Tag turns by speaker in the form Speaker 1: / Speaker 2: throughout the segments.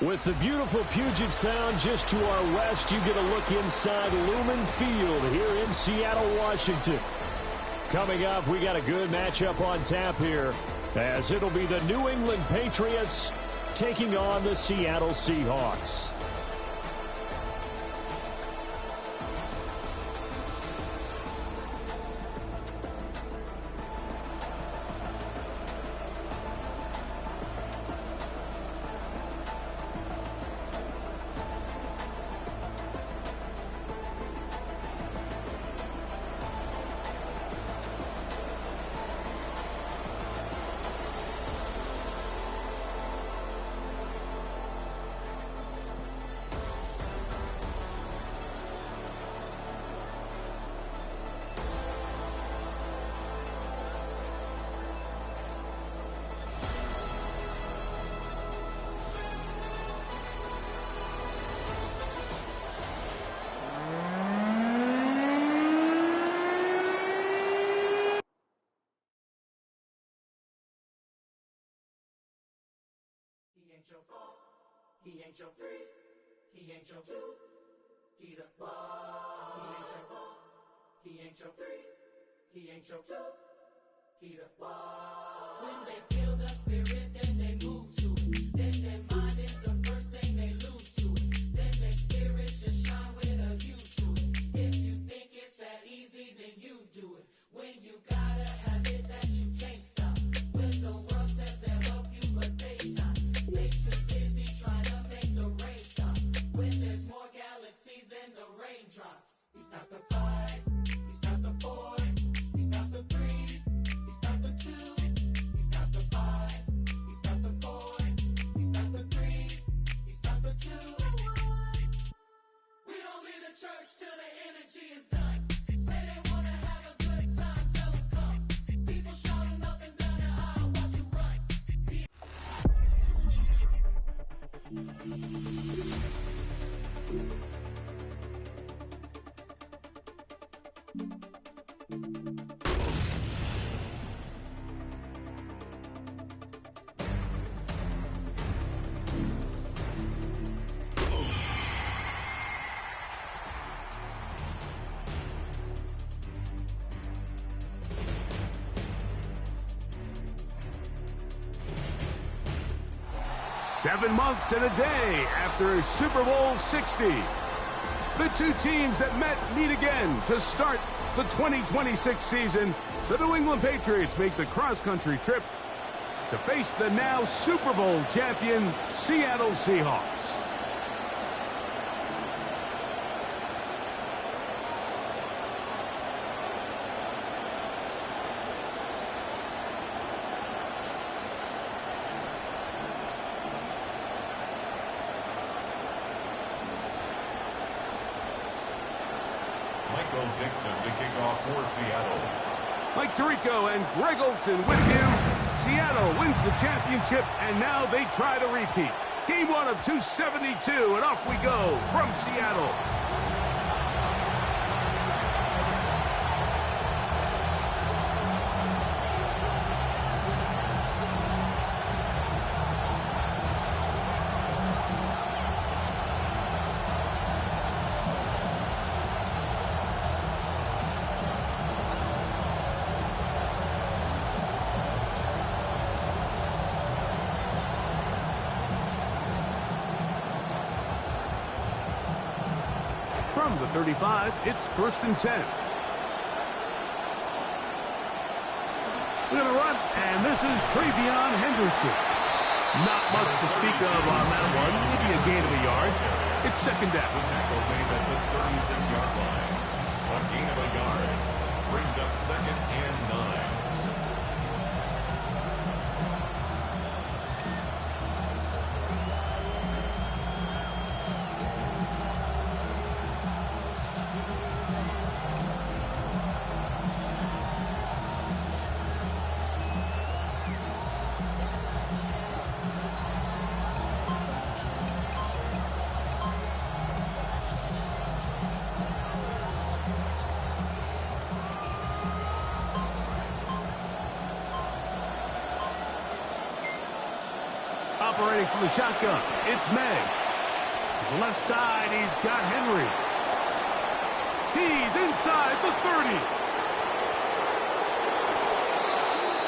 Speaker 1: With the beautiful Puget Sound just to our west, you get a look inside Lumen Field here in Seattle, Washington. Coming up, we got a good matchup on tap here, as it'll be the New England Patriots taking on the Seattle Seahawks.
Speaker 2: He ain't your three, he ain't your two, he the ball. He ain't your four, he ain't your three, he ain't your two, he the ball. When they feel the spirit, then they move to it. Then their mind is the first thing they lose to it. Then their spirits just shine with a hue to it. If you think it's that easy, then you do it. When you gotta have it that you can't stop. When the world says they'll help you, but they not. They too busy trying to make the rain stop. When there's more galaxies than the raindrops. He's not the 5, he's not the 4, he's not the 3, he's not the 2, he's not the 5, he's not the 4, he's not the 3, he's not the 2. We don't leave the church till the energy is done. Say they wanna have a good time, tell them come. People shouting up and down the aisle, watch you run.
Speaker 3: Seven months and a day after Super Bowl 60. The two teams that meet again to start the 2026 season. The New England Patriots make the cross-country trip to face the now Super Bowl champion Seattle Seahawks.
Speaker 4: Dixon to kick off for Seattle.
Speaker 3: Mike Tirico and Greg Olson with you. Seattle wins the championship, and now they try to repeat. Game 1 of 272, and off we go from Seattle. From the 35, it's 1st and 10. We're going to run, and this is Travion Henderson. Not much to speak of on that one. Maybe a gain of a yard. It's 2nd down.
Speaker 4: The tackle made at the 36-yard line. A gain of a yard. Brings up 2nd and 9.
Speaker 3: Operating from the shotgun, it's May. To the left side, he's got Henry. He's inside the 30.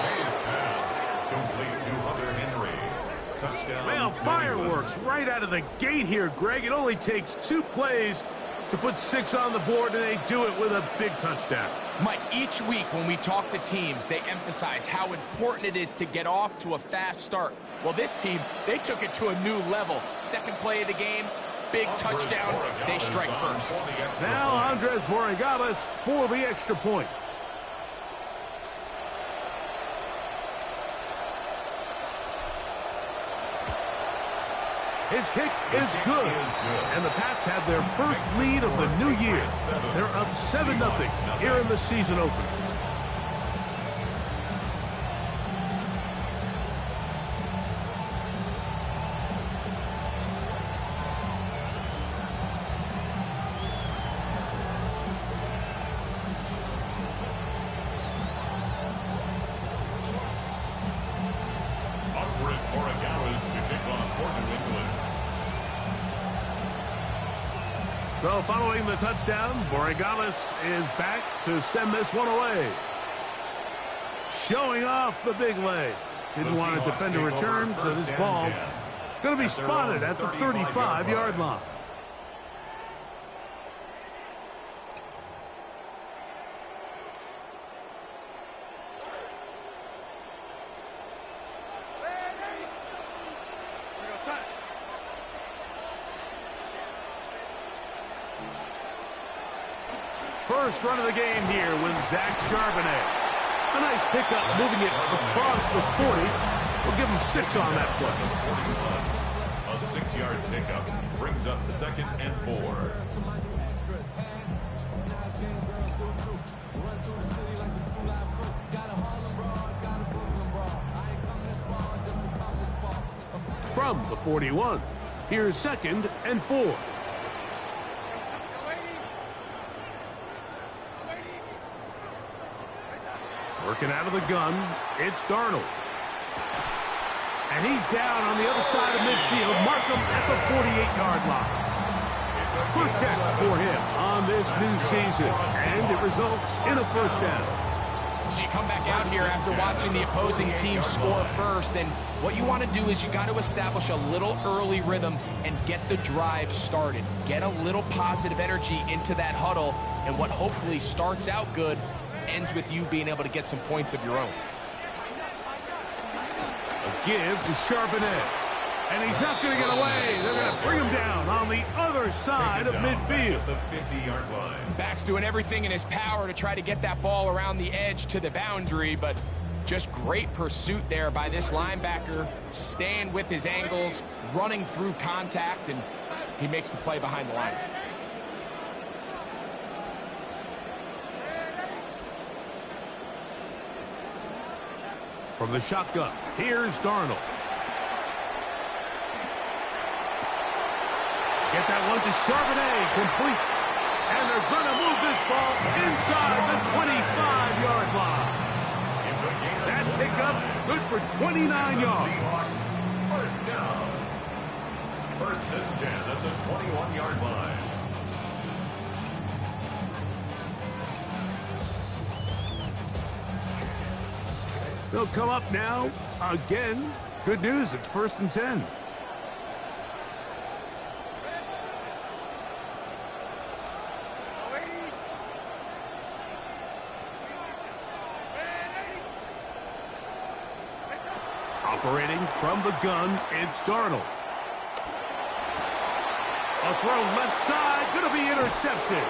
Speaker 4: Hayes' pass complete to Hunter Henry. Touchdown.
Speaker 3: Well, fireworks right out of the gate here, Greg. It only takes 2 plays to put 6 on the board, and they do it with a big touchdown.
Speaker 5: Mike, each week when we talk to teams, they emphasize how important it is to get off to a fast start. Well, this team, they took it to a new level. Second play of the game, big touchdown, they strike first.
Speaker 3: Now Andres Borregales for the extra point. His kick is good, and the Pats have their first lead of the new year. They're up 7-0 here in the season opener.
Speaker 4: Andres Borregales to kick off for New England.
Speaker 3: So following the touchdown, Borregales is back to send this one away. Showing off the big leg. Didn't want to defend a return, so this ball going to be spotted at the 35-yard line. First run of the game here with Zach Charbonnet. A nice pickup, moving it across the 40. We'll give him 6 on that play.
Speaker 4: A 6-yard pickup brings up 2nd and 4.
Speaker 3: From the 41, here's 2nd and 4. Working out of the gun, it's Darnold. And he's down on the other side of midfield. Markham at the 48-yard line. First catch for him on this new season, and it results in a first down.
Speaker 5: So you come back out here after watching the opposing team score first, and what you want to do is you got to establish a little early rhythm and get the drive started. Get a little positive energy into that huddle, and what hopefully starts out good ends with you being able to get some points of your own.
Speaker 3: A give to Charbonnet. And he's not going to get away. They're going to bring him down on the other side of midfield.
Speaker 4: The 50-yard line.
Speaker 5: Back's doing everything in his power to try to get that ball around the edge to the boundary, but just great pursuit there by this linebacker, staying with his angles, running through contact, and he makes the play behind the line.
Speaker 3: From the shotgun, here's Darnold. Get that one to Charbonnet, complete. And they're going to move this ball inside the 25-yard line. That pickup good for 29 yards.
Speaker 4: Seahawks, first down. 1st and 10 at the 21-yard line.
Speaker 3: They'll come up now again. Good news, it's 1st and 10. Operating from the gun, it's Darnold. A throw left side, going to be intercepted.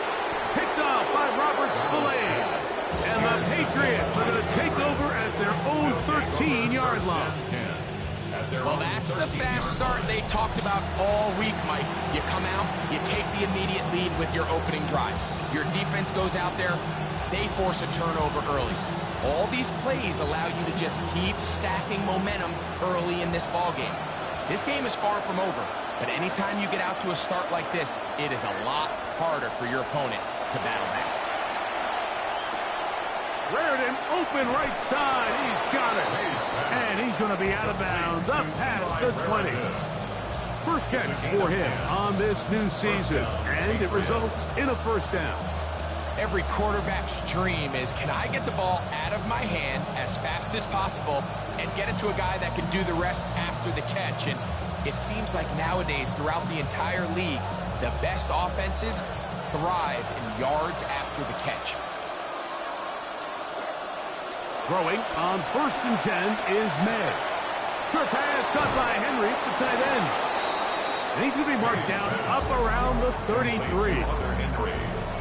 Speaker 3: Picked off by Robert Spillane. And the Patriots are going to take over at their own 13-yard line.
Speaker 5: Well, that's the fast start they talked about all week, Mike. You come out, you take the immediate lead with your opening drive. Your defense goes out there, they force a turnover early. All these plays allow you to just keep stacking momentum early in this ballgame. This game is far from over, but anytime you get out to a start like this, it is a lot harder for your opponent to battle back.
Speaker 3: Raritan, open right side. He's got it. And he's going to be out of bounds, up past the 20. First catch for him on this new season, and it results in a first down.
Speaker 5: Every quarterback's dream is, can I get the ball out of my hand as fast as possible and get it to a guy that can do the rest after the catch? And it seems like nowadays, throughout the entire league, the best offenses thrive in yards after the catch.
Speaker 3: Throwing on 1st and 10 is May. Short pass caught by Henry, the tight end. And he's going to be marked down up around the 33.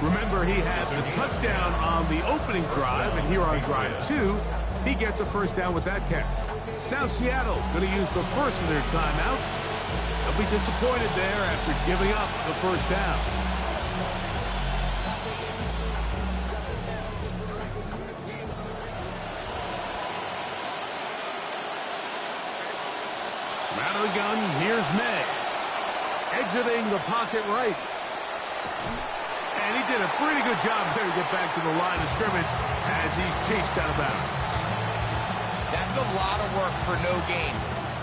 Speaker 3: Remember, he has the touchdown on the opening drive, and here on drive 2, he gets a first down with that catch. Now Seattle going to use the first of their timeouts. They'll be disappointed there after giving up the first down. Out of the gun, here's May. Exiting the pocket right. And he did a pretty good job there to get back to the line of scrimmage as he's chased out of bounds.
Speaker 5: That's a lot of work for no gain.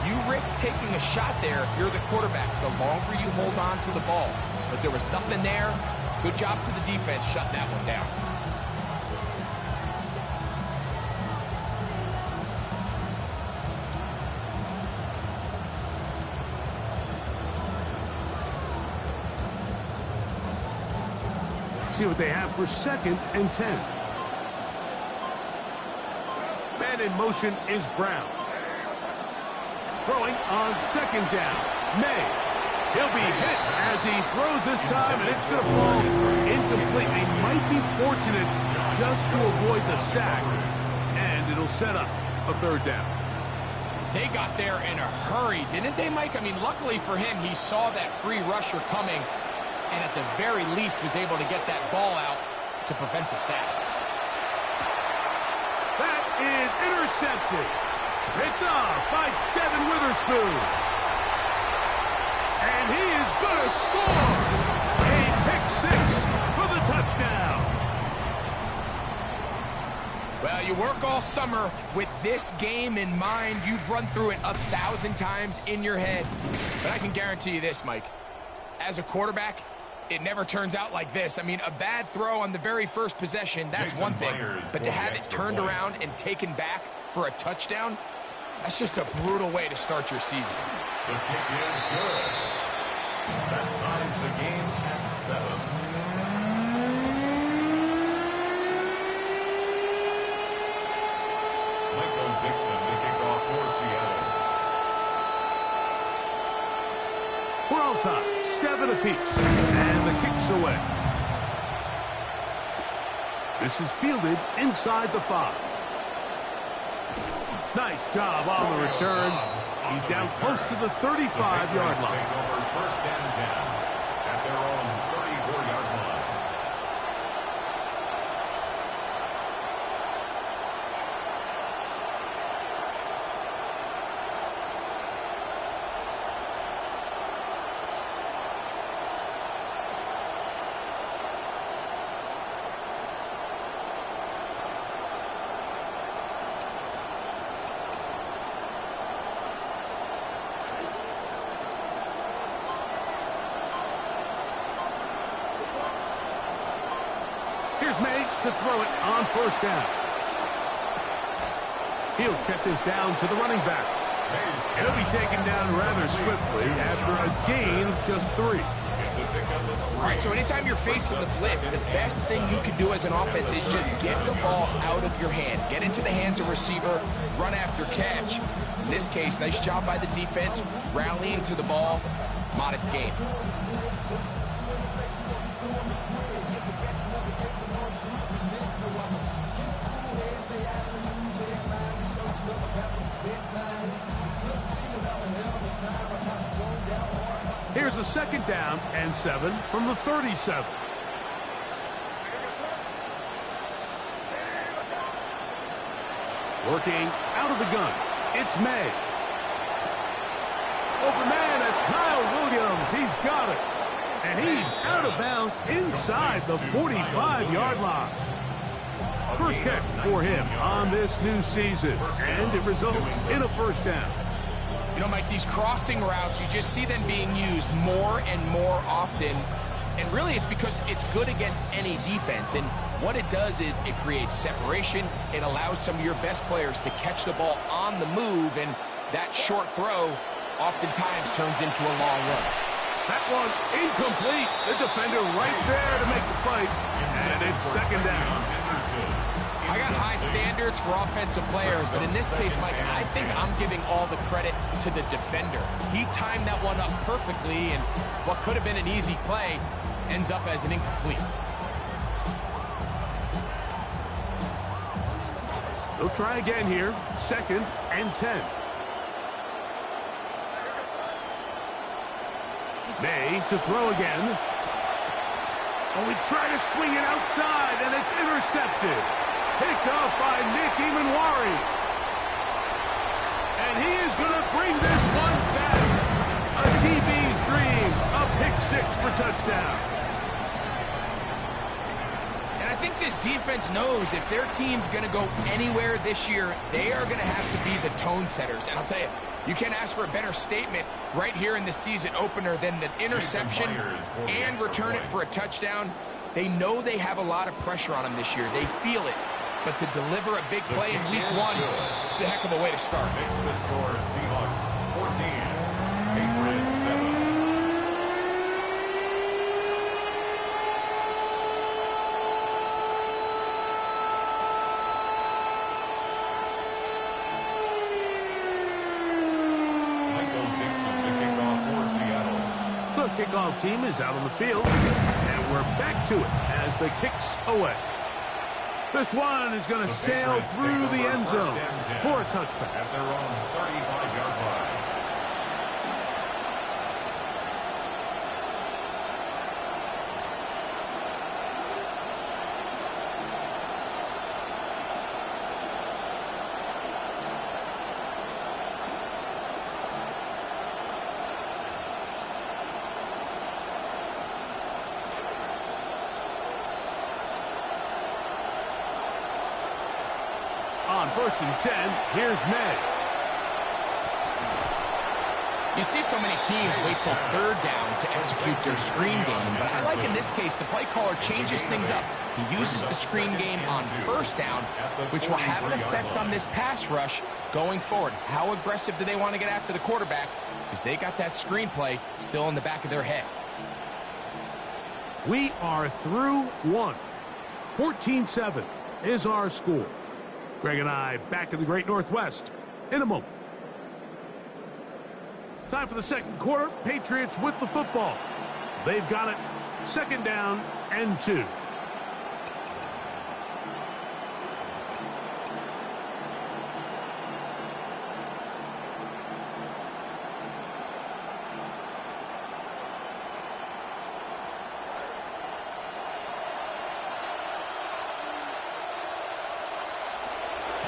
Speaker 5: You risk taking a shot there if you're the quarterback, the longer you hold on to the ball. But there was nothing there. Good job to the defense shutting that one down.
Speaker 3: See what they have for 2nd and 10. Man in motion is Brown. Throwing on 2nd down. May. He'll be hit as he throws this time, and it's going to fall incomplete. They might be fortunate just to avoid the sack, and it'll set up a 3rd down.
Speaker 5: They got there in a hurry, didn't they, Mike? I mean, luckily for him, he saw that free rusher coming, and at the very least was able to get that ball out to prevent the sack.
Speaker 3: That is intercepted. Picked off by Devin Witherspoon. And he is going to score. A pick-6 for the touchdown.
Speaker 5: Well, you work all summer with this game in mind. You've run through it 1,000 times in your head. But I can guarantee you this, Mike. As a quarterback, it never turns out like this. I mean, a bad throw on the very first possession, that's one thing. But to have it turned around and taken back for a touchdown, that's just a brutal way to start your season.
Speaker 4: The kick is good. That ties the game at 7. Michael Dixon to kick off for Seattle.
Speaker 3: We're all tied, 7 apiece, and the kick's away. This is fielded inside the 5. Nice job on the return. He's down close to the 35-yard line.
Speaker 4: Take over 1st and 10 at their own 34-yard line.
Speaker 3: Here's May to throw it on 1st down. He'll check this down to the running back. He'll be taken down rather swiftly after a gain of just 3.
Speaker 5: All right, so anytime you're facing the blitz, the best thing you can do as an offense is just get the ball out of your hand. Get into the hands of receiver, run after catch. In this case, nice job by the defense, rallying to the ball, modest gain.
Speaker 3: Here's a 2nd down and 7 from the 37. Working out of the gun, it's May. Open man, it's Kyle Williams. He's got it. And he's out of bounds inside the 45-yard line. First catch for him on this new season, and it results in a first down.
Speaker 5: You know, Mike, these crossing routes, you just see them being used more and more often. And really, it's because it's good against any defense. And what it does is it creates separation. It allows some of your best players to catch the ball on the move. And that short throw oftentimes turns into a long run.
Speaker 3: That one incomplete. The defender right there to make the fight. And it's second down.
Speaker 5: I got high standards for offensive players, but in this case, Mike, I think I'm giving all the credit to the defender. He timed that one up perfectly, and what could have been an easy play ends up as an incomplete.
Speaker 3: They'll try again here. 2nd and 10. May to throw again. Oh, he tried to swing it outside, and it's intercepted. Picked off by Nick Emanwari. And he is going to bring this one back. A DB's dream. A pick 6 for touchdown.
Speaker 5: And I think this defense knows if their team's going to go anywhere this year, they are going to have to be the tone setters. And I'll tell you, you can't ask for a better statement right here in the season opener than the interception and return it for a touchdown. They know they have a lot of pressure on them this year. They feel it. But to deliver a big play in week 1, it's a heck of a way to start.
Speaker 4: Makes the score Seahawks 14, Patriots 7.
Speaker 3: The kickoff team is out on the field, and we're back to it as the kick's away. This one is going to sail through the end zone for a touchback.
Speaker 4: At their own 35-yard line.
Speaker 3: On 1st and 10, here's May.
Speaker 5: You see so many teams wait till 3rd down to execute their screen game, but I like in this case the play caller changes things up. He uses the screen game on 1st down, which will have an effect on this pass rush going forward. How aggressive do they want to get after the quarterback? Because they got that screen play still in the back of their head.
Speaker 3: We are through 1. 14-7 is our score. Greg and I back in the Great Northwest in a moment. Time for the second quarter. Patriots with the football. They've got it. 2nd down and 2.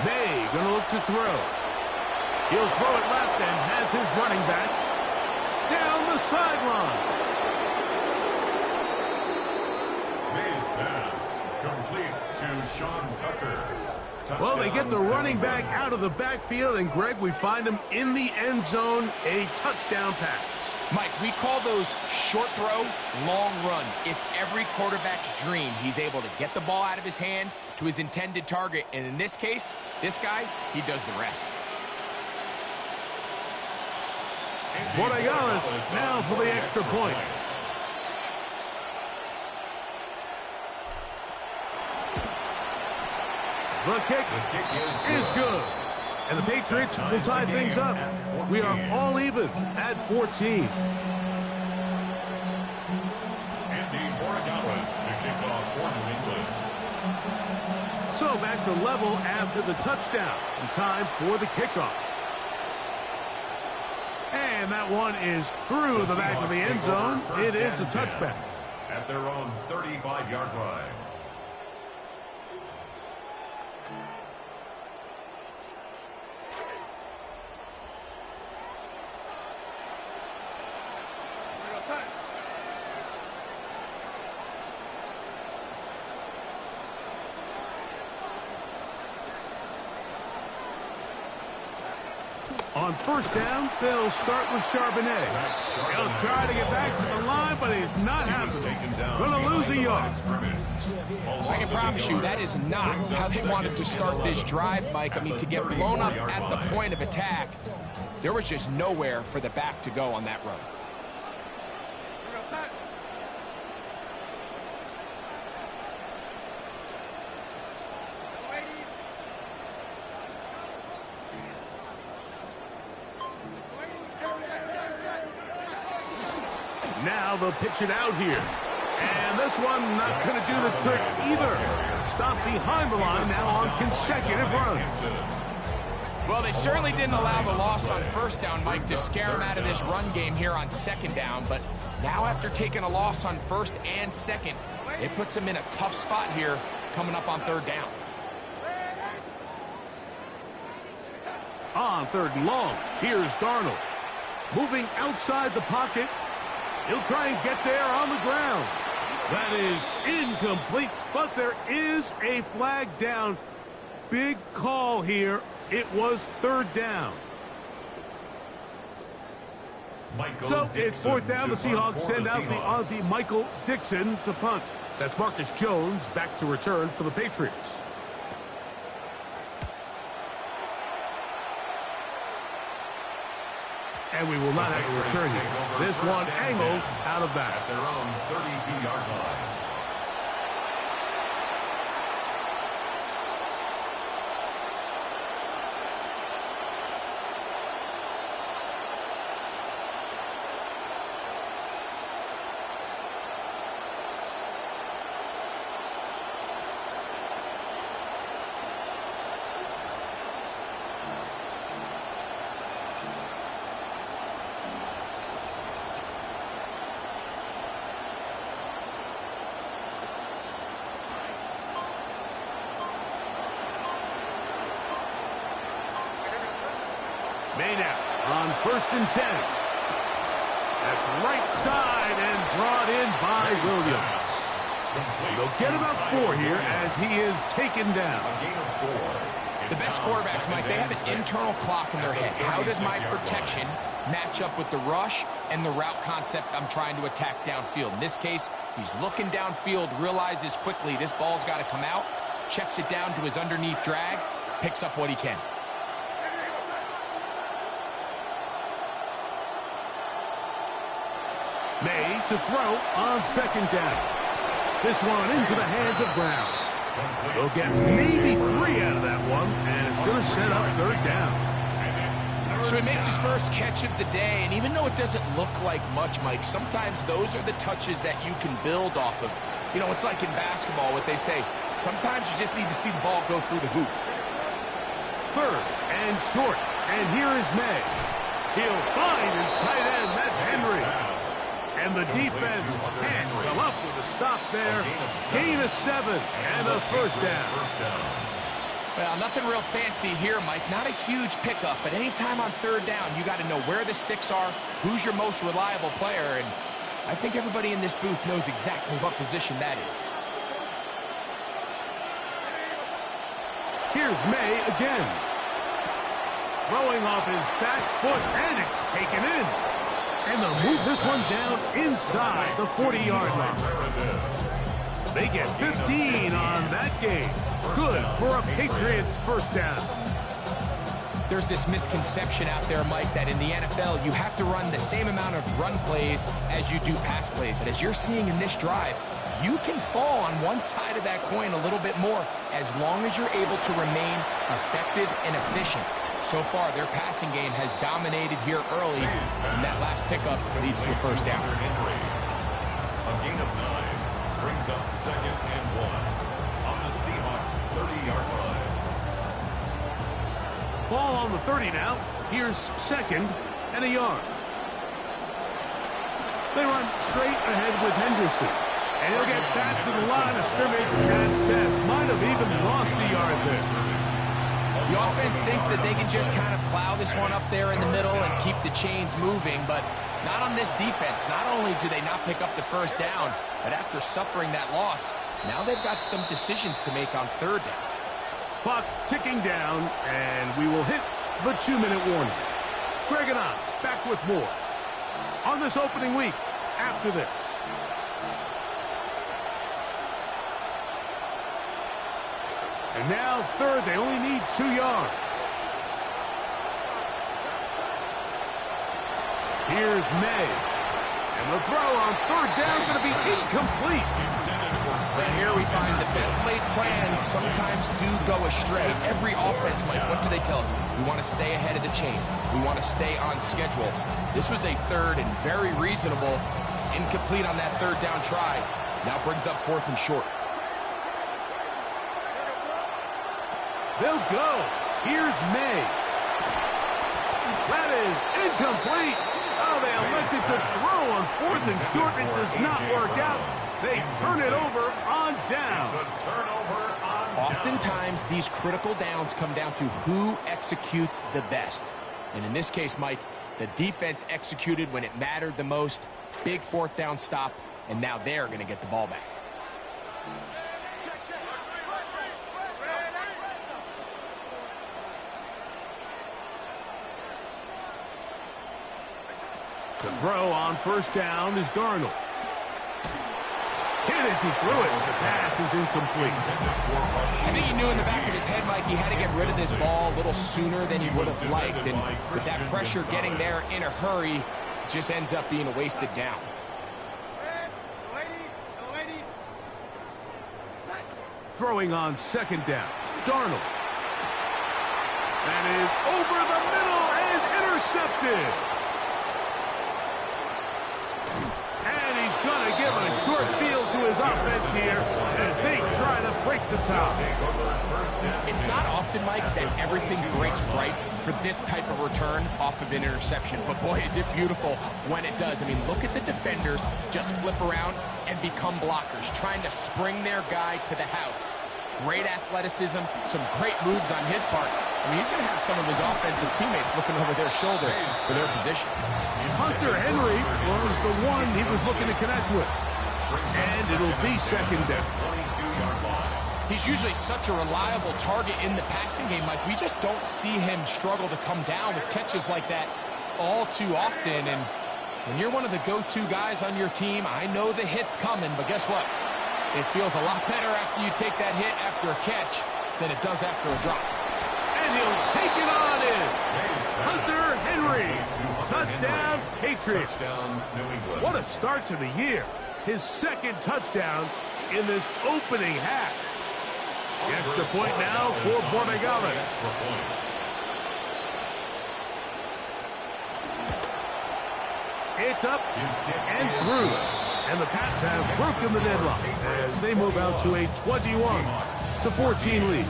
Speaker 3: May going to look to throw. He'll throw it left and has his running back down the sideline.
Speaker 4: May's pass complete to Sean Tucker. Touchdown.
Speaker 3: Well, they get the running back out of the backfield, and Greg, we find him in the end zone, a touchdown pass.
Speaker 5: Mike, we call those short throw, long run. It's every quarterback's dream. He's able to get the ball out of his hand to his intended target. And in this case, this guy, he does the rest.
Speaker 3: Borregales now for the extra point. The kick is good. And the Patriots will tie things up. We are all even at 14.
Speaker 4: Andy Borregales to kick off for New England.
Speaker 3: So back to level after the touchdown. And time for the kickoff. And that one is through the back of the end zone. It is a touchback.
Speaker 4: At their own 35-yard line.
Speaker 3: On first down, they'll start with Charbonnet. He'll try to get back to the line, but it's not happening. Going to lose a yard.
Speaker 5: I can promise you that is not how they wanted to start this drive, Mike. I mean, to get blown up at the point of attack, there was just nowhere for the back to go on that run.
Speaker 3: Now they'll pitch it out here. And this one not going to do the trick either. Stop behind the line now on consecutive runs.
Speaker 5: Well, they certainly didn't allow the loss on first down, Mike, to scare him out of this run game here on second down. But now after taking a loss on first and second, it puts him in a tough spot here coming up on third down.
Speaker 3: On third and long, here's Darnold. Moving outside the pocket. He'll try and get there on the ground. That is incomplete, but there is a flag down. Big call here. It was third down. So it's fourth down. The Seahawks send out the Aussie Michael Dixon to punt. That's Marcus Jones back to return for the Patriots. And we will not have a return here. This one angled out of bounds.
Speaker 4: At their own 32-yard line.
Speaker 3: Made out on first and 10. That's right side and brought in by Williams. They'll get about 4 here as he is taken down.
Speaker 5: The best quarterbacks, Mike, they have an internal clock in their head. How does my protection match up with the rush and the route concept I'm trying to attack downfield? In this case, he's looking downfield, realizes quickly this ball's got to come out, checks it down to his underneath drag, picks up what he can.
Speaker 3: May to throw on second down. This one into the hands of Brown. They'll get maybe 3 out of that one, and it's going to set up third down.
Speaker 5: So he makes his first catch of the day, and even though it doesn't look like much, Mike, sometimes those are the touches that you can build off of. You know, it's like in basketball, what they say, sometimes you just need to see the ball go through the hoop.
Speaker 3: Third and short, and here is May. He'll find his tight end, that's Henry. And the defense can't come up with a stop there. Gain of 7 and a first down.
Speaker 5: Well, nothing real fancy here, Mike. Not a huge pickup, but anytime on third down, you got to know where the sticks are, who's your most reliable player, and I think everybody in this booth knows exactly what position that is.
Speaker 3: Here's May again. Throwing off his back foot, and it's taken in. And they'll move this one down inside the 40-yard line. They get 15 on that game. Good for a Patriots first down.
Speaker 5: There's this misconception out there, Mike, that in the NFL, you have to run the same amount of run plays as you do pass plays. And as you're seeing in this drive, you can fall on one side of that coin a little bit more as long as you're able to remain effective and efficient. So far, their passing game has dominated here early, and that last pickup leads to a first down.
Speaker 4: A gain of 9 brings up second and 1 on the Seahawks 30-yard line.
Speaker 3: Ball on the 30 now. Here's second and a yard. They run straight ahead with Henderson. And he'll get back to the line of scrimmage at best. Might have even lost a yard there.
Speaker 5: The offense thinks that they can just kind of plow this one up there in the middle and keep the chains moving, but not on this defense. Not only do they not pick up the first down, but after suffering that loss, now they've got some decisions to make on third down.
Speaker 3: Clock ticking down, and we will hit the 2-minute warning. Greg and I, back with more on this opening week after this. And now third, they only need 2 yards. Here's May. And the throw on third down going to be incomplete.
Speaker 5: And here we find the best laid plans sometimes do go astray. Every offense, Mike, what do they tell us? We want to stay ahead of the chains. We want to stay on schedule. This was a third and very reasonable. Incomplete on that third down try. Now brings up 4th and short.
Speaker 3: They'll go. Here's May. That is incomplete. Oh, they elected to throw on 4th and short. It does not work out. They turn it over on down.
Speaker 5: Oftentimes, these critical downs come down to who executes the best. And in this case, Mike, the defense executed when it mattered the most. Big 4th down stop, and now they're going to get the ball back.
Speaker 3: The throw on first down is Darnold. Hit as he threw it. The pass is incomplete.
Speaker 5: I think he knew in the back of his head, Mike, he had to get rid of this ball a little sooner than he would have liked. And with that pressure getting there in a hurry, it just ends up being a wasted down.
Speaker 3: Throwing on second down, Darnold. That is over the middle and intercepted. And he's going to give a short field to his offense here as they try to break the tie.
Speaker 5: It's not often, Mike, that everything breaks right for this type of return off of an interception. But boy, is it beautiful when it does. I mean, look at the defenders just flip around and become blockers, trying to spring their guy to the house. Great athleticism, some great moves on his part. I mean, he's going to have some of his offensive teammates looking over their shoulder for their position.
Speaker 3: Hunter Henry was the one he was looking to connect with. And it'll be second down.
Speaker 5: He's usually such a reliable target in the passing game, Mike. We just don't see him struggle to come down with catches like that all too often. And when you're one of the go-to guys on your team, I know the hit's coming, but guess what? It feels a lot better after you take that hit after a catch than it does after a drop.
Speaker 3: And he'll take it on in. Hunter Henry. Touchdown, Patriots. What a start to the year. His second touchdown in this opening half. The extra point now for Borregales. It's up and through. And the Pats have broken the deadlock as they move out to a 21-14 lead.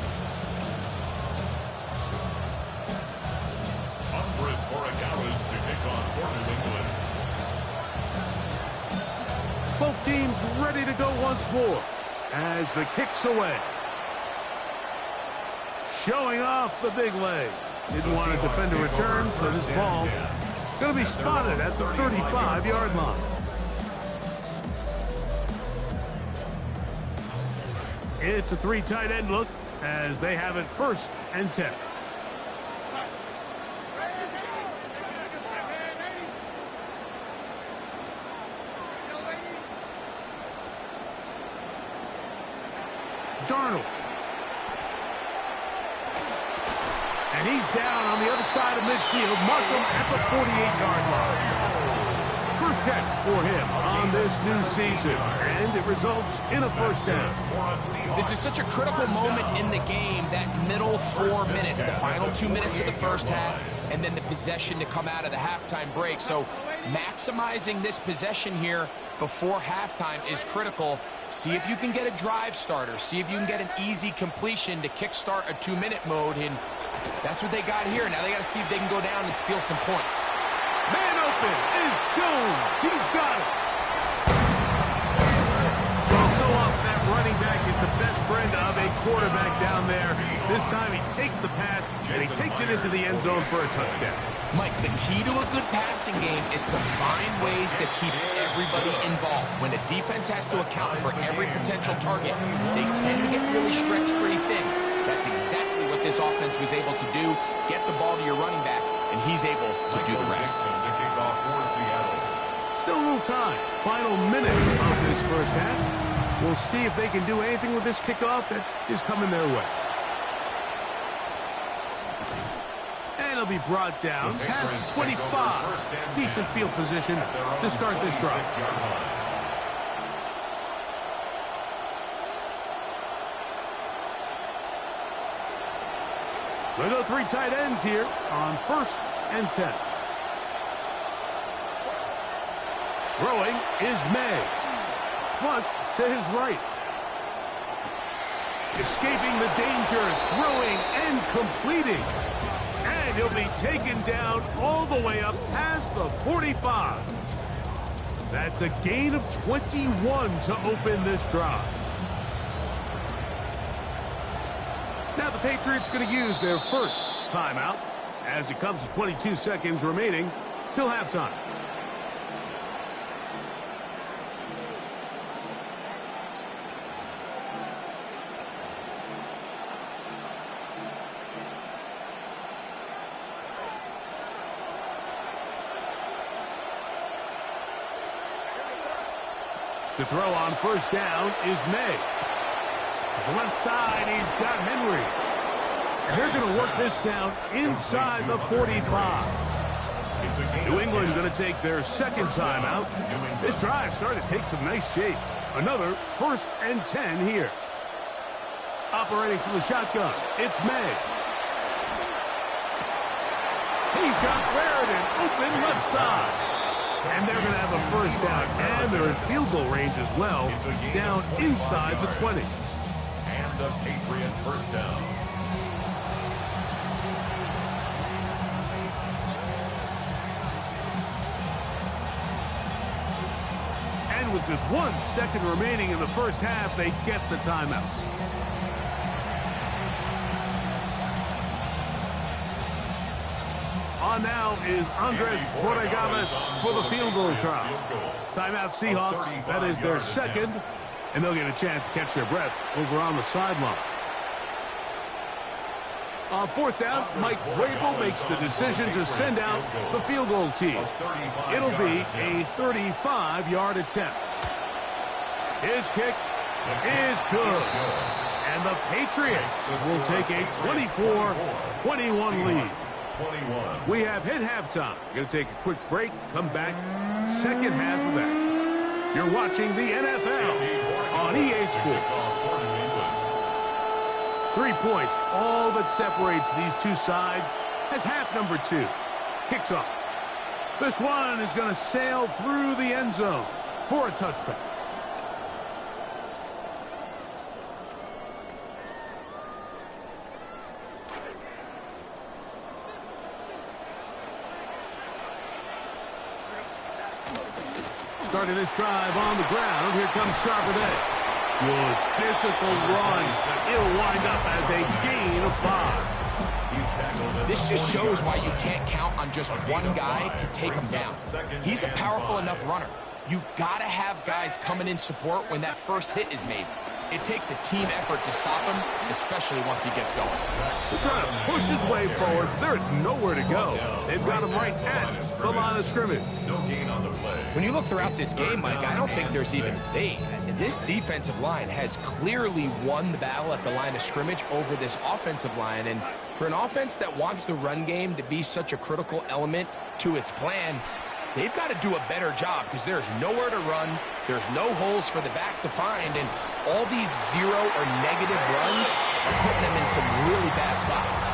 Speaker 3: Both teams ready to go once more as the kick's away. Showing off the big leg. Didn't want to defend a return, so this ball going to be spotted at the 35-yard line. It's a 3 tight end look as they have it 1st and 10. Darnold. And he's down on the other side of midfield. Mark him at the 48-yard line. First catch for him on this new season, and it results in a 1st down.
Speaker 5: This is such a critical moment in the game, that middle 4 minutes, the final 2 minutes of the first half, and then the possession to come out of the halftime break. So maximizing this possession here before halftime is critical. See if you can get a drive starter. See if you can get an easy completion to kickstart a 2-minute mode, and that's what they got here. Now they got to see if they can go down and steal some points.
Speaker 3: Man open is Jones. He's got it. So often that running back is the best friend of a quarterback down there. This time he takes the pass and he takes it into the end zone for a touchdown.
Speaker 5: Mike, the key to a good passing game is to find ways to keep everybody involved. When a defense has to account for every potential target, they tend to get really stretched pretty thin. That's exactly what this offense was able to do. Get the ball to your running back and he's able to do the rest.
Speaker 3: Still a little time. Final minute of this first half. We'll see if they can do anything with this kickoff that is coming their way. And it'll be brought down past the 25. Decent field position to start this drive. We'll go 3 tight ends here on 1st and 10. Throwing is May. Flush to his right. Escaping the danger, throwing and completing. And he'll be taken down all the way up past the 45. That's a gain of 21 to open this drive. Now the Patriots going to use their first timeout as it comes to 22 seconds remaining till halftime. To throw on 1st down is May. To the left side, he's got Henry. And they're going to work this down inside the 45. New England going to take their second timeout. This drive started to take some nice shape. Another 1st and 10 here. Operating from the shotgun, it's May. He's got Raritan open left side. And they're going to have a 1st down. And they're in field goal range as well, down inside the 20.
Speaker 4: And the Patriot 1st down.
Speaker 3: And with just 1 second remaining in the first half, they get the timeout. On now is Andres Borregales for the field goal try. Timeout Seahawks. That is their second. And they'll get a chance to catch their breath over on the sideline. On 4th down, Mike Vrabel makes the decision to send out the field goal team. It'll be a 35-yard attempt. His kick is good. And the Patriots will take a 24-21 lead. We have hit halftime. Going to take a quick break, come back, second half of action. You're watching the NFL on EA Sports. 3 points, all that separates these two sides as half number 2 kicks off. This one is going to sail through the end zone for a touchback. Starting this drive on the ground. Here comes Charbonnet. Good physical run. It'll wind up as a gain of 5.
Speaker 5: This just shows why you can't count on just one guy to take him down. He's a powerful enough runner. You got to have guys coming in support when that first hit is made. It takes a team effort to stop him, especially once he gets going.
Speaker 3: He's trying to push his way forward. There's nowhere to go. They've got him right at the line of scrimmage.
Speaker 5: When you look throughout this game, Mike, I don't think there's even debate. This defensive line has clearly won the battle at the line of scrimmage over this offensive line. And for an offense that wants the run game to be such a critical element to its plan, they've got to do a better job because there's nowhere to run. There's no holes for the back to find. And all these 0 or negative runs are putting them in some really bad spots.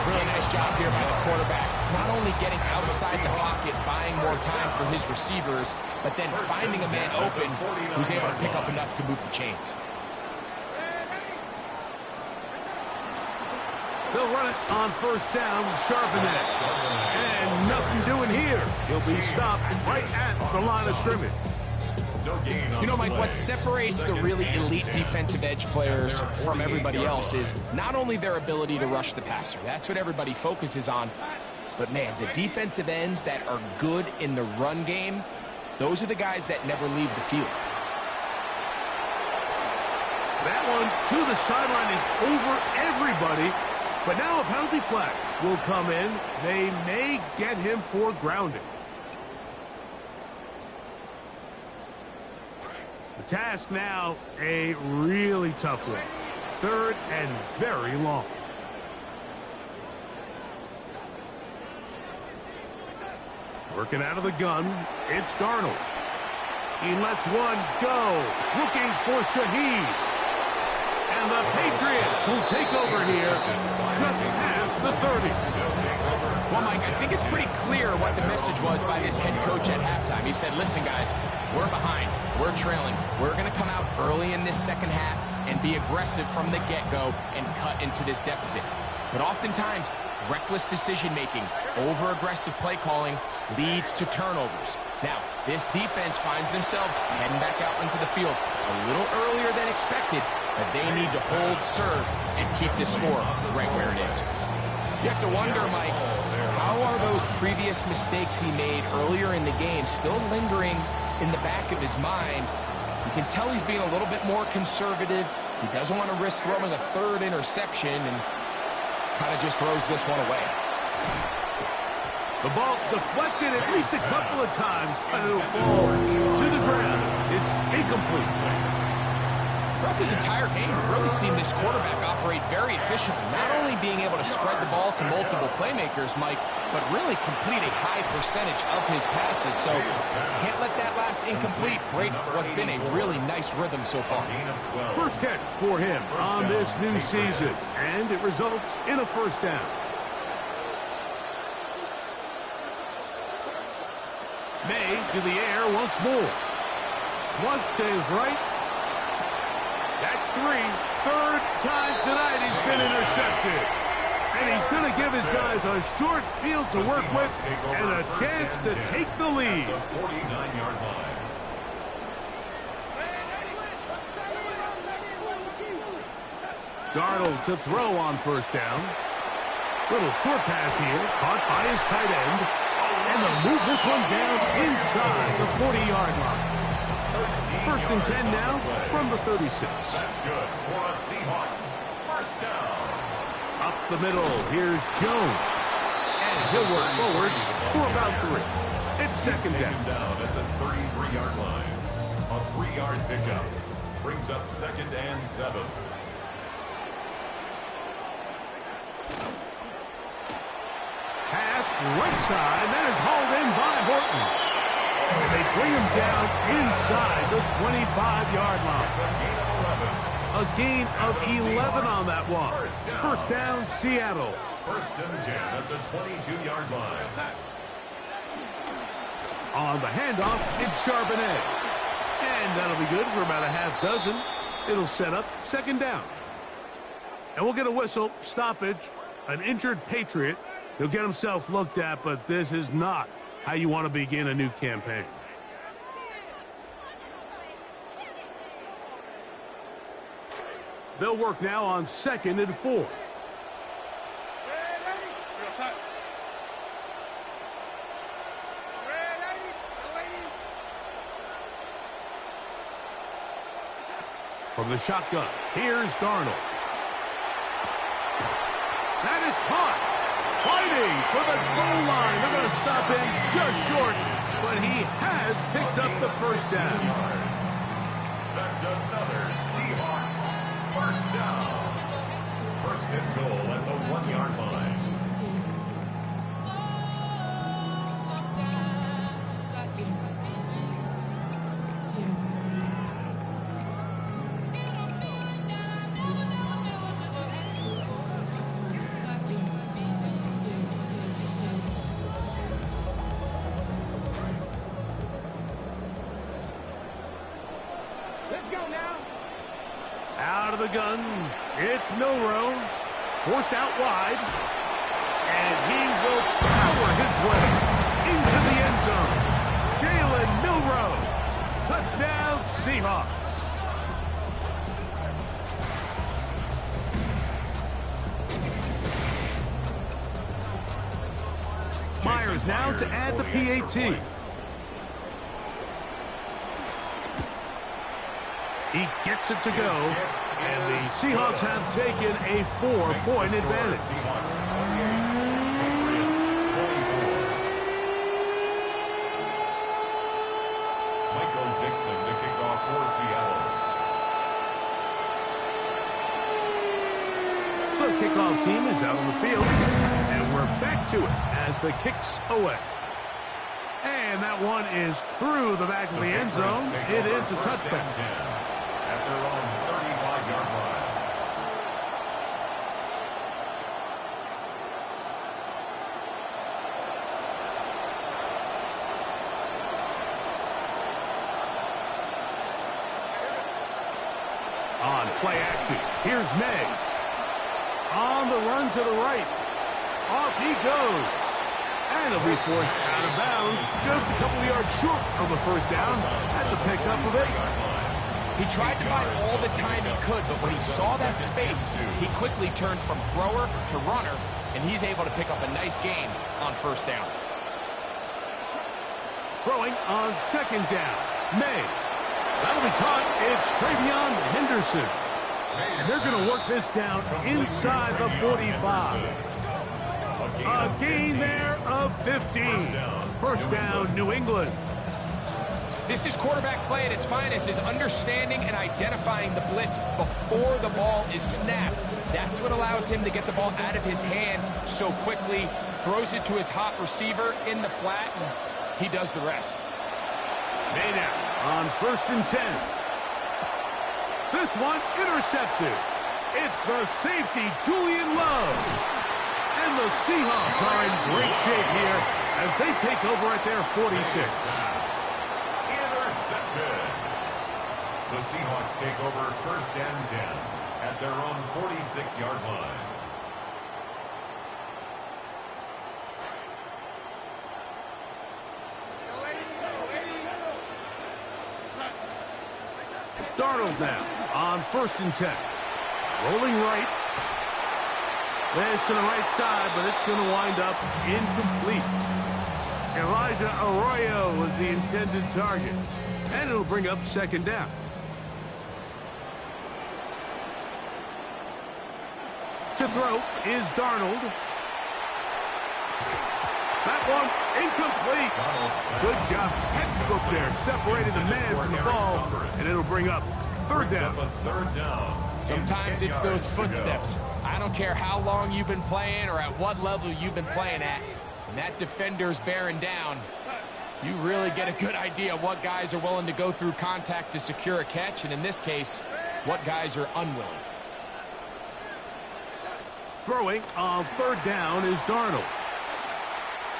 Speaker 5: Really nice job here by the quarterback. Not only getting outside the pocket, buying more time for his receivers, but then finding a man open who's able to pick up enough to move the chains.
Speaker 3: They'll run it on 1st down with Charbonnet. And nothing doing here. He'll be stopped right at the line of scrimmage.
Speaker 5: You know, Mike, what separates the really elite defensive edge players from everybody else is not only their ability to rush the passer. That's what everybody focuses on. But, man, the defensive ends that are good in the run game, those are the guys that never leave the field.
Speaker 3: That one to the sideline is over everybody. But now a penalty flag will come in. They may get him for grounding. The task now, a really tough one. 3rd and very long. Working out of the gun, it's Darnold. He lets one go, looking for Shaheed. And the Patriots will take over here just past the 30.
Speaker 5: Well, Mike, I think it's pretty clear what the message was by this head coach at halftime. He said, listen, guys, we're behind. We're trailing. We're going to come out early in this second half and be aggressive from the get-go and cut into this deficit. But oftentimes, reckless decision-making, over-aggressive play calling leads to turnovers. Now, this defense finds themselves heading back out into the field a little earlier than expected, but they need to hold serve and keep this score right where it is. You have to wonder, Mike, how are those previous mistakes he made earlier in the game still lingering in the back of his mind? You can tell he's being a little bit more conservative. He doesn't want to risk throwing a 3rd interception and kind of just throws this one away.
Speaker 3: The ball deflected at least a couple of times, and it'll fall to the ground. It's incomplete.
Speaker 5: Throughout this entire game, we've really seen this quarterback operate very efficiently, not only being able to spread the ball to multiple playmakers, Mike, but really complete a high percentage of his passes. So can't let that last incomplete break what's been a really nice rhythm so far.
Speaker 3: First catch for him on this new season, and it results in a 1st down. May to the air once more. Flush to his right. That's 3. 3rd time tonight he's been intercepted. And he's going to give his guys a short field to work with and a chance to take the lead.
Speaker 4: 49-yard line.
Speaker 3: Darnold to throw on 1st down. Little short pass here, caught by his tight end. And they'll move this one down inside the 40-yard line. 1st and 10 now from the 36.
Speaker 4: That's good for a Seahawks. 1st down.
Speaker 3: Up the middle, here's Jones. And he'll work forward for about 3. It's 2nd down.
Speaker 4: Down at the 33-yard line. A 3-yard pickup. Brings up 2nd and 7.
Speaker 3: Pass right side. That is hauled in by Horton. And they bring him down inside the 25-yard line. A gain of 11 on that one. 1st down, Seattle.
Speaker 4: 1st and 10 at the 22-yard line.
Speaker 3: On the handoff, it's Charbonnet. And that'll be good for about a half dozen. It'll set up 2nd down. And we'll get a whistle, stoppage, an injured Patriot. He'll get himself looked at, but this is not how you want to begin a new campaign. They'll work now on 2nd and 4. From the shotgun, here's Darnold. That is caught. Fighting for the goal line. They're going to stop him just short, but he has picked up the 1st down.
Speaker 4: That's another Seahawks 1st down. 1st and goal at the 1-yard line.
Speaker 3: Out of the gun, it's Milroe, forced out wide, and he will power his way into the end zone. Jalen Milroe, touchdown Seahawks. Myers now to add the PAT. He gets it to go And the Seahawks have taken a 4-point advantage.
Speaker 4: Seahawks 28, Patriots 24. Michael Dixon to kick off for Seattle.
Speaker 3: The kickoff team is out on the field, and we're back to it as the kick's away. And that one is through the back of the end zone. It is a touchback.
Speaker 4: At their own 35-yard line.
Speaker 3: On play action, here's May. On the run to the right. Off he goes. And he'll be forced out of bounds just a couple of yards short of a first down. That's a pickup of 8.
Speaker 5: He tried to buy all the time he could, but when he saw that space, he quickly turned from thrower to runner, and he's able to pick up a nice gain on first down.
Speaker 3: Throwing on second down. May. That'll be caught. It's Travion Henderson. And they're going to work this down inside the 45. A gain there of 15. First down, New England.
Speaker 5: This is quarterback play at its finest, is understanding and identifying the blitz before the ball is snapped. That's what allows him to get the ball out of his hand so quickly, throws it to his hot receiver in the flat, and he does the rest.
Speaker 3: Made out on first and 10. This one intercepted. It's the safety, Julian Love. And the Seahawks are in great shape here as they take over at their 46.
Speaker 4: Intercepted. The Seahawks take over first and 10 at their own 46-yard line.
Speaker 3: Darnold now on first and 10. Rolling right. This to the right side, but it's going to wind up incomplete. Elijah Arroyo was the intended target. And it'll bring up second down. To throw is Darnold. That one incomplete. Good job. Textbook there. Separated the man from the ball. And it'll bring up third down.
Speaker 5: Sometimes it's those footsteps. I don't care how long you've been playing or at what level you've been playing at. When that defender's bearing down, you really get a good idea of what guys are willing to go through contact to secure a catch, and in this case, what guys are unwilling.
Speaker 3: Throwing on third down is Darnold.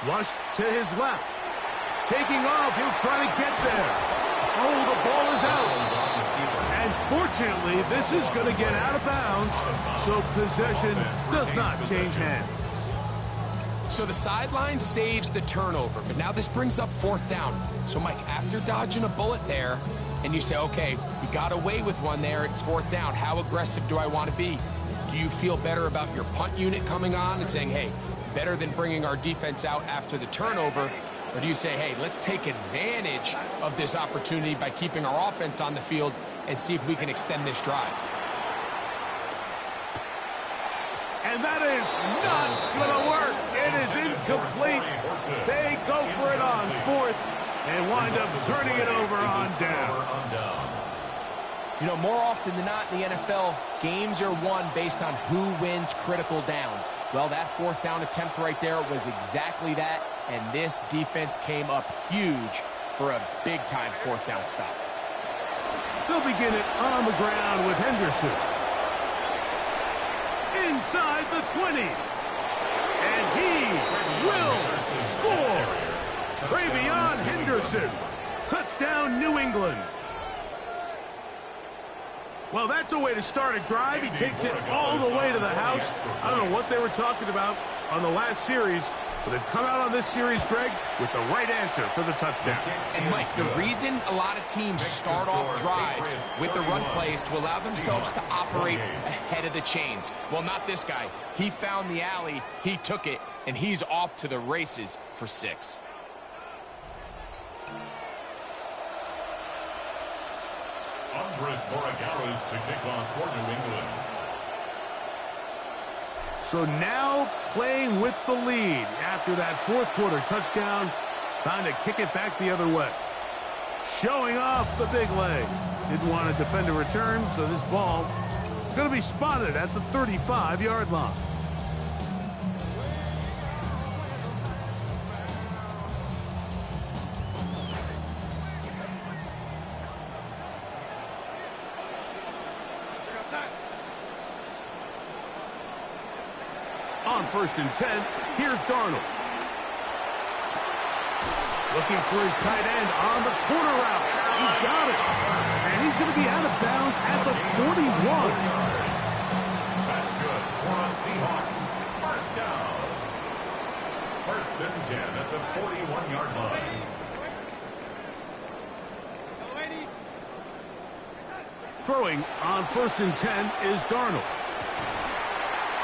Speaker 3: Flushed to his left. Taking off, he'll try to get there. Oh, the ball is out. And fortunately, this is going to get out of bounds, so possession does not change hands.
Speaker 5: So the sideline saves the turnover, but now this brings up fourth down. So, Mike, after dodging a bullet there, and you say, okay, we got away with one there, it's fourth down. How aggressive do I want to be? Do you feel better about your punt unit coming on and saying, hey, better than bringing our defense out after the turnover? Or do you say, hey, let's take advantage of this opportunity by keeping our offense on the field and see if we can extend this drive?
Speaker 3: And that is not going to work. It is incomplete. They go for it on fourth and wind up turning it over on down.
Speaker 5: You know, more often than not in the NFL, games are won based on who wins critical downs. Well, that fourth down attempt right there was exactly that, and this defense came up huge for a big-time fourth down stop.
Speaker 3: They'll begin it on the ground with Henderson. Inside the 20. And he will score. Travion Henderson. Touchdown, New England. Well, that's a way to start a drive. He takes it all the way to the house. I don't know what they were talking about on the last series, but they've come out on this series, Greg, with the right answer for the touchdown.
Speaker 5: And, Mike, the reason a lot of teams start off drives with the run play is to allow themselves to operate ahead of the chains. Well, not this guy. He found the alley, he took it, and he's off to the races for 6.
Speaker 4: to kick off for New England.
Speaker 3: So now playing with the lead after that fourth quarter touchdown. Time to kick it back the other way. Showing off the big leg. Didn't want to defend a return, so this ball is going to be spotted at the 35-yard line. On 1st and 10, here's Darnold. Looking for his tight end on the corner route. He's got it. And he's going to be out of bounds at the 41.
Speaker 4: That's good for the Seahawks. First down. 1st and 10 at the 41-yard line.
Speaker 3: Throwing on 1st and 10 is Darnold.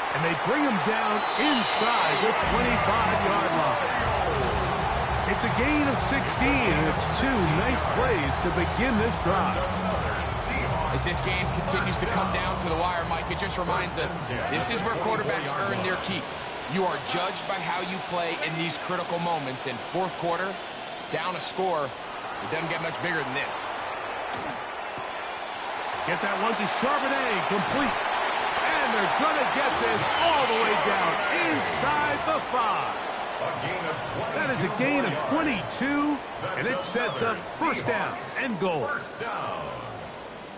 Speaker 3: And they bring him down inside the 25-yard line. It's a gain of 16, and it's 2 nice plays to begin this drive.
Speaker 5: As this game continues to come down to the wire, Mike, it just reminds us this is where quarterbacks earn their keep. You are judged by how you play in these critical moments. In fourth quarter, down a score, it doesn't get much bigger than this.
Speaker 3: Get that one to Charbonnet, complete. And they're going to get this all the way down inside the 5. That is a gain of 22, and it sets up first down and goal.
Speaker 4: First down.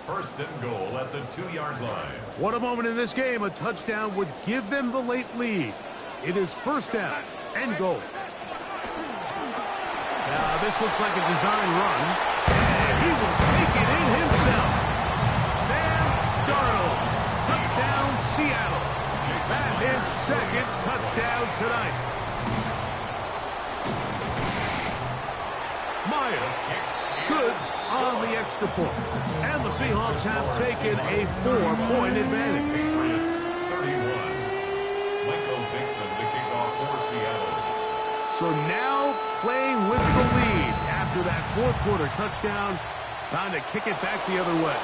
Speaker 4: 1st and goal at the 2-yard line.
Speaker 3: What a moment in this game. A touchdown would give them the late lead. It is first down and goal. Now, this looks like a design run, and he will take it in himself. Sam Darnold, touchdown Seattle. That is 2nd touchdown tonight. Meyer, good on the extra point. And the Seahawks have taken a 4-point advantage.
Speaker 4: Patriots 31. Michael Dixon to kick off for Seattle.
Speaker 3: So now playing with the lead after that fourth quarter touchdown. Time to kick it back the other way.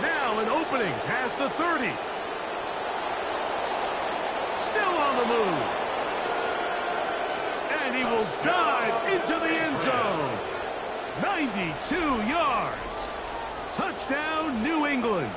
Speaker 3: Now an opening past the 30. Still on the move. And he will dive into the end zone. 92 yards. Touchdown, New England.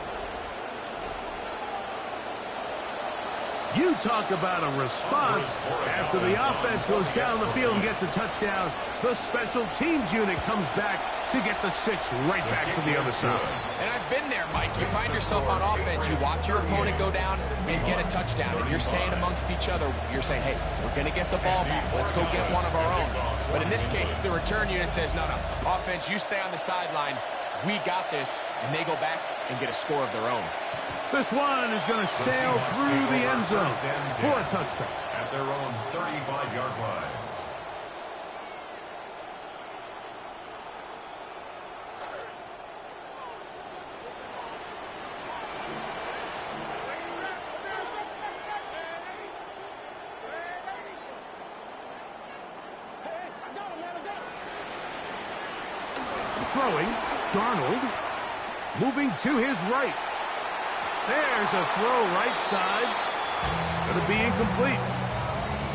Speaker 3: You talk about a response. After the offense goes down the field and gets a touchdown, the special teams unit comes back to get the 6 right back to the other side.
Speaker 5: And I've been there, Mike. You find yourself on offense, you watch your opponent go down and get a touchdown, and you're saying amongst each other, you're saying, hey, we're going to get the ball back. Let's go get one of our own. But in this case, the return unit says, no, offense, you stay on the sideline. We got this. And they go back and get a score of their own.
Speaker 3: This one is going to sail through the end zone for a touchdown.
Speaker 4: At their own 35-yard line.
Speaker 3: Throwing, Darnold, moving to his right. There's a throw right side. Going to be incomplete.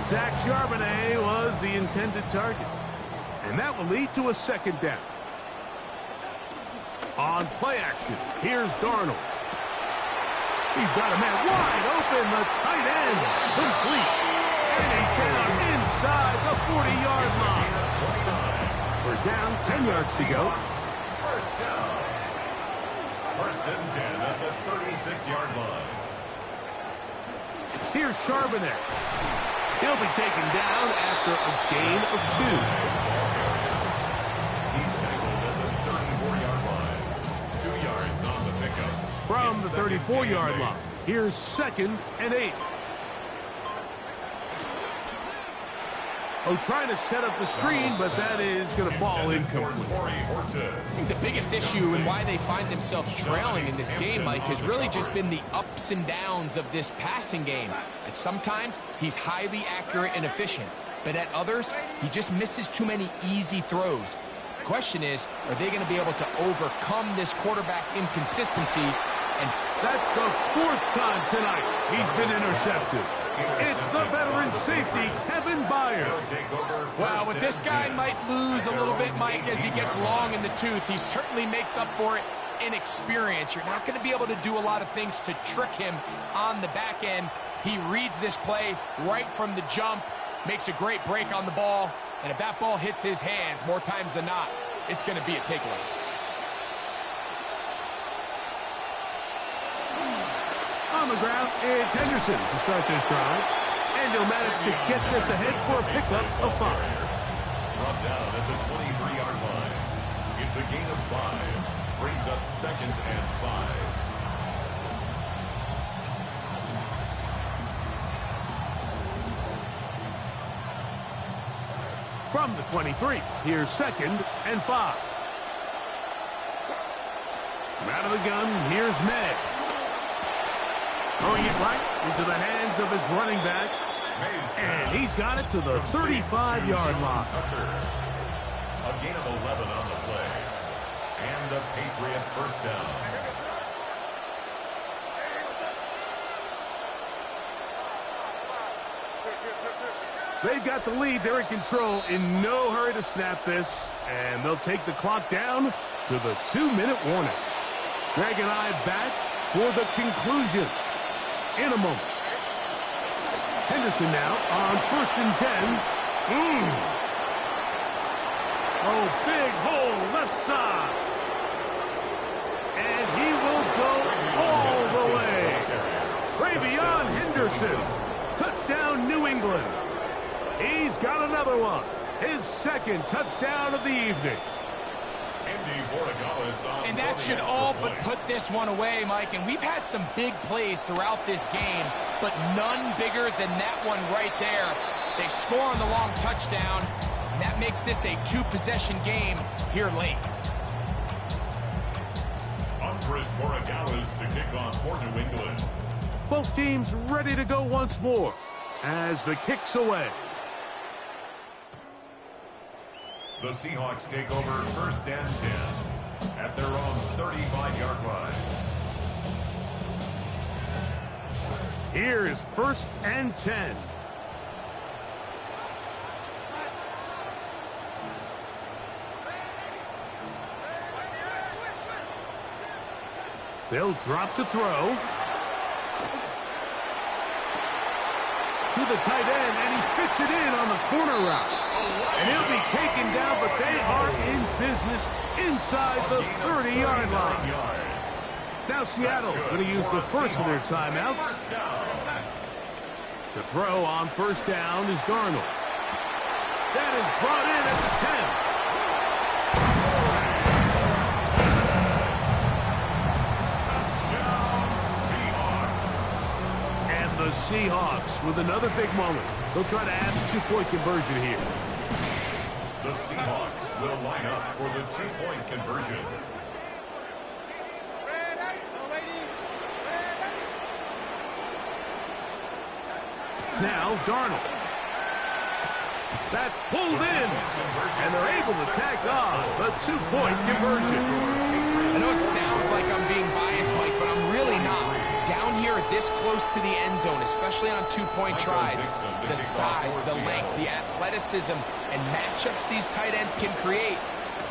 Speaker 3: Zach Charbonnet was the intended target. And that will lead to a 2nd down. On play action, here's Darnold. He's got a man wide open, the tight end, complete. And he's down inside the 40-yard line. First down, 10 yards to go.
Speaker 4: First down. 1st and 10 at the 36-yard line.
Speaker 3: Here's Charbonnet. He'll be taken down after a gain of 2.
Speaker 4: He's tackled at the 34-yard line. It's 2 yards on the pickup.
Speaker 3: From the 34-yard line, here's 2nd and 8. Oh, trying to set up the screen, but that is going to fall incomplete.
Speaker 5: I think the biggest issue and why they find themselves trailing in this game, Mike, has really just been the ups and downs of this passing game. And sometimes he's highly accurate and efficient, but at others, he just misses too many easy throws. question is, are they going to be able to overcome this quarterback inconsistency? And
Speaker 3: that's the 4th time tonight he's been intercepted. It's the veteran safety, Kevin Byard.
Speaker 5: Wow, but this guy might lose a little bit, Mike, as he gets long in the tooth. He certainly makes up for it in experience. You're not going to be able to do a lot of things to trick him on the back end. He reads this play right from the jump, makes a great break on the ball, and if that ball hits his hands more times than not, it's going to be a takeaway.
Speaker 3: On the ground, it's Henderson to start this drive, and he'll manage to get this ahead for a pickup of 5.
Speaker 4: Brought down at the 23-yard line. It's a gain of 5. Brings up 2nd and 5.
Speaker 3: From the 23, here's 2nd and 5. Out of the gun, here's May. Throwing it right into the hands of his running back. And he's got it to the 35-yard line.
Speaker 4: A gain of 11 on the play. And the Patriot first down.
Speaker 3: They've got the lead. They're in control. In no hurry to snap this. And they'll take the clock down to the 2-minute warning. Greg and I back for the conclusion in a moment. Henderson now on 1st and 10. Oh, big hole left side. And he will go all the way. Travion Henderson. Touchdown, New England. He's got another one. His 2nd touchdown of the evening.
Speaker 5: And that should all but put this one away, Mike. And we've had some big plays throughout this game, but none bigger than that one right there. They score on the long touchdown, and that makes this a 2-possession game here late.
Speaker 4: Andres Borregales to kick off for New England.
Speaker 3: Both teams ready to go once more as the kick's away.
Speaker 4: The Seahawks take over 1st and 10 at their own 35-yard line.
Speaker 3: Here is 1st and 10. They'll drop to throw. To the tight end, and he fits it in on the corner route. And he'll be taken down, but they are in business inside the 30-yard line. Now Seattle going to use the first of their timeouts. To throw on 1st down is Darnold. That is brought in at the 10. And the Seahawks with another big moment. They'll try to add the 2-point conversion here.
Speaker 4: The Seahawks will line up for the 2-point conversion.
Speaker 3: Now Darnold. That's pulled in. And they're able to tack on the 2-point conversion.
Speaker 5: I know it sounds like I'm being biased, Mike, but I'm really not. Down here this close to the end zone, especially on 2-point tries, the size, the length, the athleticism, and matchups these tight ends can create,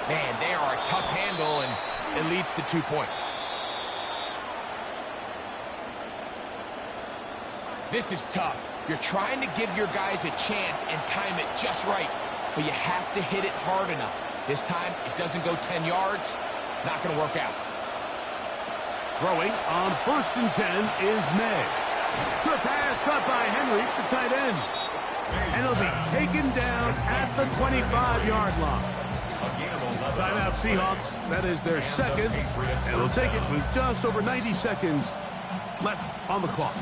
Speaker 5: man, they are a tough handle, and it leads to 2 points. This is tough. You're trying to give your guys a chance and time it just right, but you have to hit it hard enough. This time, it doesn't go 10 yards. Not going to work out.
Speaker 3: Throwing on 1st and 10 is May. Short pass caught by Henry, the tight end. And he'll be taken down at the 25-yard line. Timeout Seahawks. That is their 2nd. And they'll take it with just over 90 seconds left on the clock.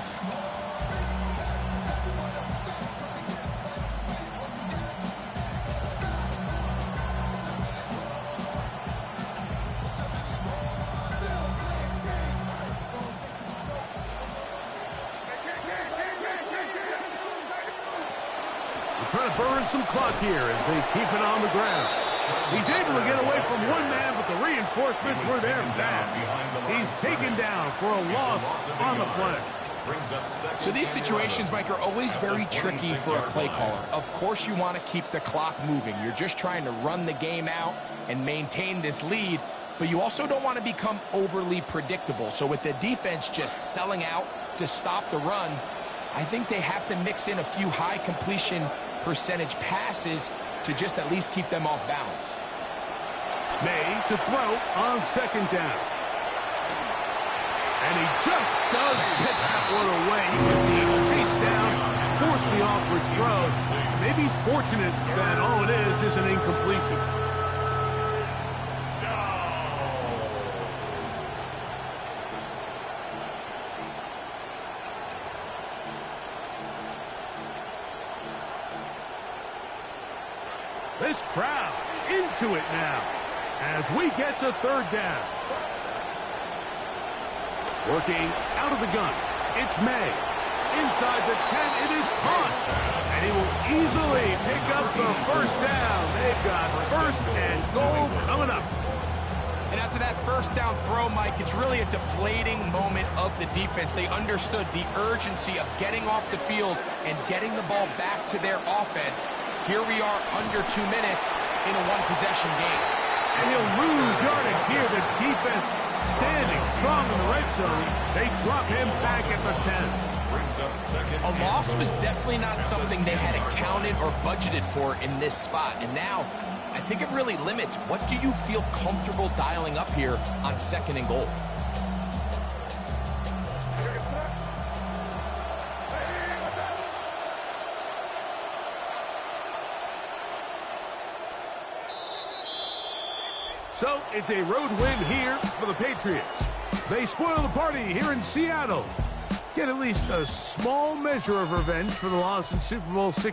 Speaker 3: Trying to burn some clock here as they keep it on the ground. He's able to get away from one man, but the reinforcements were there fast. He's taken down for a loss on the play.
Speaker 5: So these situations, Mike, are always very tricky for a play caller. Of course you want to keep the clock moving. You're just trying to run the game out and maintain this lead, but you also don't want to become overly predictable. So with the defense just selling out to stop the run, I think they have to mix in a few high completion percentage passes to just at least keep them off balance.
Speaker 3: May to throw on second down. And he just does get that one away. He was being chased down, forced the awkward throw. Maybe he's fortunate that all it is an incompletion. This crowd into it now as we get to third down. Working out of the gun, it's May. Inside the 10, it is caught. And he will easily pick up the first down. They've got first and goal coming up.
Speaker 5: And after that first down throw, Mike, it's really a deflating moment of the defense. They understood the urgency of getting off the field and getting the ball back to their offense. Here we are under 2 minutes in a one-possession game.
Speaker 3: And he'll lose yardage here. The defense standing strong in the red zone. They drop him back at the 10.
Speaker 5: A loss was definitely not something they had accounted or budgeted for in this spot. And now, I think it really limits what do you feel comfortable dialing up here on second and goal.
Speaker 3: So it's a road win here for the Patriots. They spoil the party here in Seattle. Get at least a small measure of revenge for the loss in Super Bowl 60.